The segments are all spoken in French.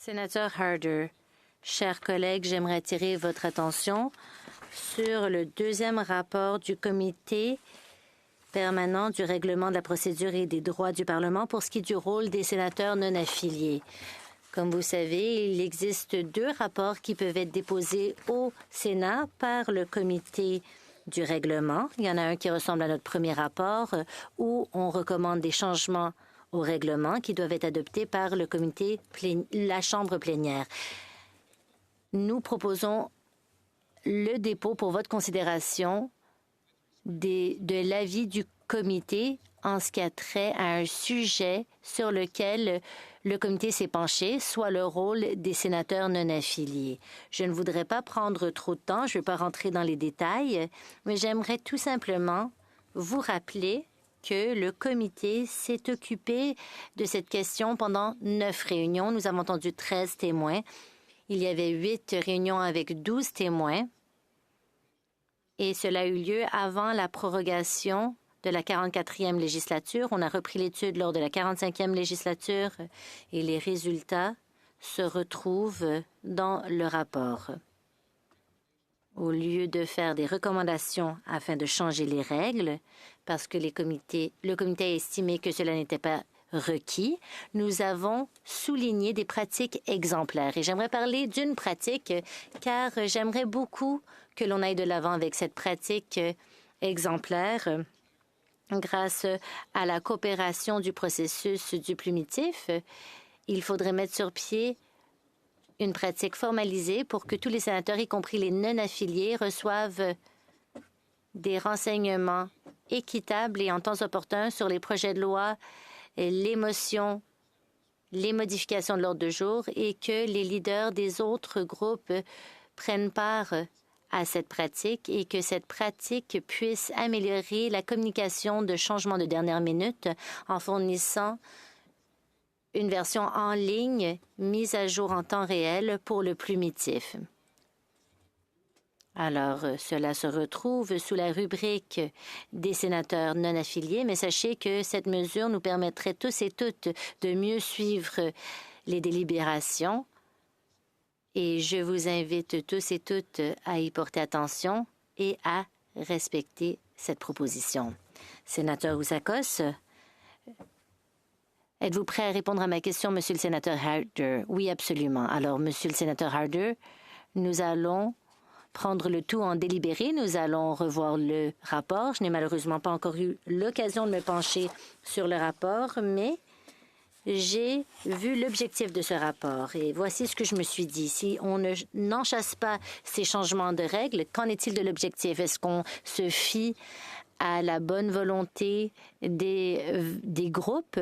Sénateur Harder, chers collègues, j'aimerais attirer votre attention sur le deuxième rapport du comité permanent du règlement de la procédure et des droits du Parlement pour ce qui est du rôle des sénateurs non affiliés. Comme vous savez, il existe deux rapports qui peuvent être déposés au Sénat par le comité du règlement. Il y en a un qui ressemble à notre premier rapport où on recommande des changements au règlement qui doivent être adoptés par le comité, la Chambre plénière. Nous proposons le dépôt pour votre considération de l'avis du comité en ce qui a trait à un sujet sur lequel le comité s'est penché, soit le rôle des sénateurs non affiliés. Je ne voudrais pas prendre trop de temps, je ne vais pas rentrer dans les détails, mais j'aimerais tout simplement vous rappeler que le comité s'est occupé de cette question pendant 9 réunions. Nous avons entendu 13 témoins. Il y avait 8 réunions avec 12 témoins. Et cela a eu lieu avant la prorogation de la 44e législature. On a repris l'étude lors de la 45e législature et les résultats se retrouvent dans le rapport. Au lieu de faire des recommandations afin de changer les règles, parce que le comité a estimé que cela n'était pas requis, nous avons souligné des pratiques exemplaires. Et j'aimerais parler d'une pratique, car j'aimerais beaucoup que l'on aille de l'avant avec cette pratique exemplaire grâce à la coopération du processus du plumitif. Il faudrait mettre sur pied une pratique formalisée pour que tous les sénateurs, y compris les non-affiliés, reçoivent des renseignements équitables et en temps opportun sur les projets de loi, les motions, les modifications de l'ordre du jour et que les leaders des autres groupes prennent part à cette pratique et que cette pratique puisse améliorer la communication de changements de dernière minute en fournissant une version en ligne mise à jour en temps réel pour le plumitif. Alors, cela se retrouve sous la rubrique des sénateurs non affiliés, mais sachez que cette mesure nous permettrait tous et toutes de mieux suivre les délibérations. Et je vous invite tous et toutes à y porter attention et à respecter cette proposition. Sénateur Ousakos, êtes-vous prêt à répondre à ma question, Monsieur le sénateur Harder? Oui, absolument. Alors, Monsieur le sénateur Harder, nous allons prendre le tout en délibéré. Nous allons revoir le rapport. Je n'ai malheureusement pas encore eu l'occasion de me pencher sur le rapport, mais j'ai vu l'objectif de ce rapport et voici ce que je me suis dit. Si on n'enchasse pas ces changements de règles, qu'en est-il de l'objectif? Est-ce qu'on se fie à la bonne volonté des groupes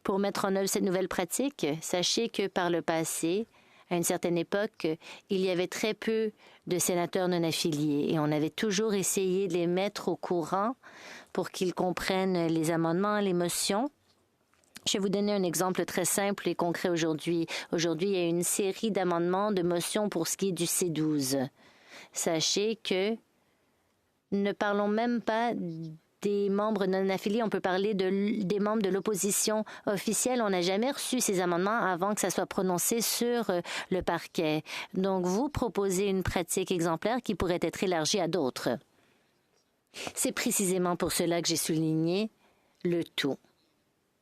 pour mettre en œuvre cette nouvelle pratique? Sachez que par le passé, à une certaine époque, il y avait très peu de sénateurs non affiliés et on avait toujours essayé de les mettre au courant pour qu'ils comprennent les amendements, les motions. Je vais vous donner un exemple très simple et concret aujourd'hui. Aujourd'hui, il y a une série d'amendements, de motions pour ce qui est du C12. Sachez que ne parlons même pas des membres non affiliés, on peut parler des membres de l'opposition officielle. On n'a jamais reçu ces amendements avant que ça soit prononcé sur le parquet. Donc, vous proposez une pratique exemplaire qui pourrait être élargie à d'autres. C'est précisément pour cela que j'ai souligné le tout.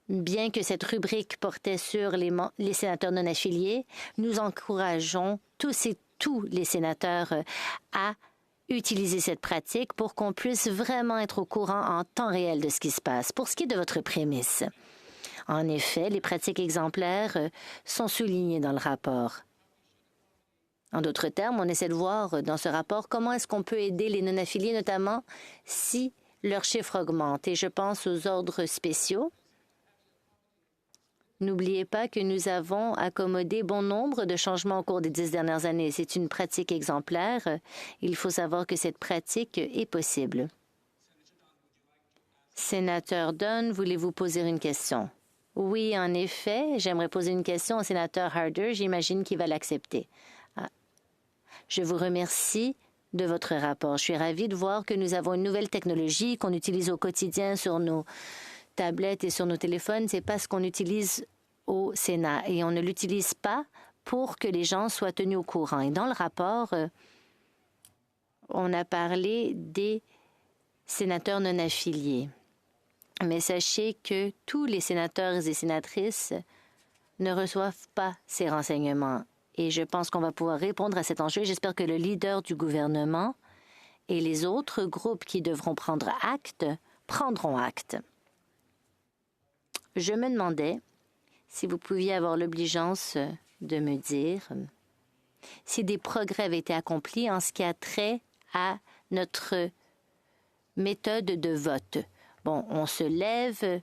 Bien que cette rubrique portait sur les sénateurs non affiliés, nous encourageons tous les sénateurs à utiliser cette pratique pour qu'on puisse vraiment être au courant en temps réel de ce qui se passe. Pour ce qui est de votre prémisse, en effet, les pratiques exemplaires sont soulignées dans le rapport. En d'autres termes, on essaie de voir dans ce rapport comment est-ce qu'on peut aider les non-affiliés, notamment si leur chiffre augmente. Et je pense aux ordres spéciaux. N'oubliez pas que nous avons accommodé bon nombre de changements au cours des 10 dernières années. C'est une pratique exemplaire. Il faut savoir que cette pratique est possible. Sénateur Dunn, voulez-vous poser une question? Oui, en effet, j'aimerais poser une question au sénateur Harder. J'imagine qu'il va l'accepter. Je vous remercie de votre rapport. Je suis ravie de voir que nous avons une nouvelle technologie qu'on utilise au quotidien sur nos tablettes et sur nos téléphones. C'est pas ce qu'on utilise au Sénat et on ne l'utilise pas pour que les gens soient tenus au courant. Et dans le rapport, on a parlé des sénateurs non affiliés. Mais sachez que tous les sénateurs et sénatrices ne reçoivent pas ces renseignements. Et je pense qu'on va pouvoir répondre à cet enjeu. J'espère que le leader du gouvernement et les autres groupes qui devront prendre acte prendront acte. Je me demandais si vous pouviez avoir l'obligeance de me dire si des progrès avaient été accomplis en ce qui a trait à notre méthode de vote. Bon, on se lève,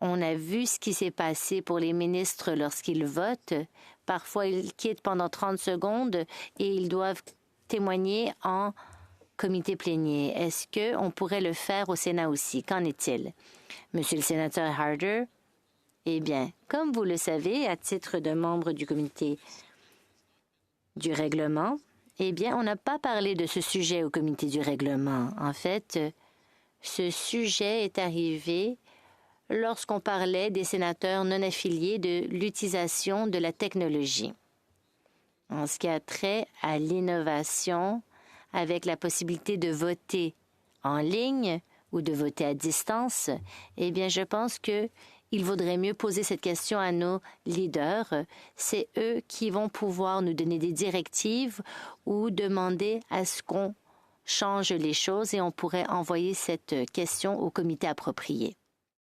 on a vu ce qui s'est passé pour les ministres lorsqu'ils votent. Parfois, ils quittent pendant 30 secondes et ils doivent témoigner en comité plénier. Est-ce qu'on pourrait le faire au Sénat aussi? Qu'en est-il? Monsieur le sénateur Harder, eh bien, comme vous le savez, à titre de membre du comité du règlement, eh bien, on n'a pas parlé de ce sujet au comité du règlement. En fait, ce sujet est arrivé lorsqu'on parlait des sénateurs non affiliés de l'utilisation de la technologie. En ce qui a trait à l'innovation, avec la possibilité de voter en ligne ou de voter à distance, eh bien, je pense qu'il vaudrait mieux poser cette question à nos leaders. C'est eux qui vont pouvoir nous donner des directives ou demander à ce qu'on change les choses et on pourrait envoyer cette question au comité approprié.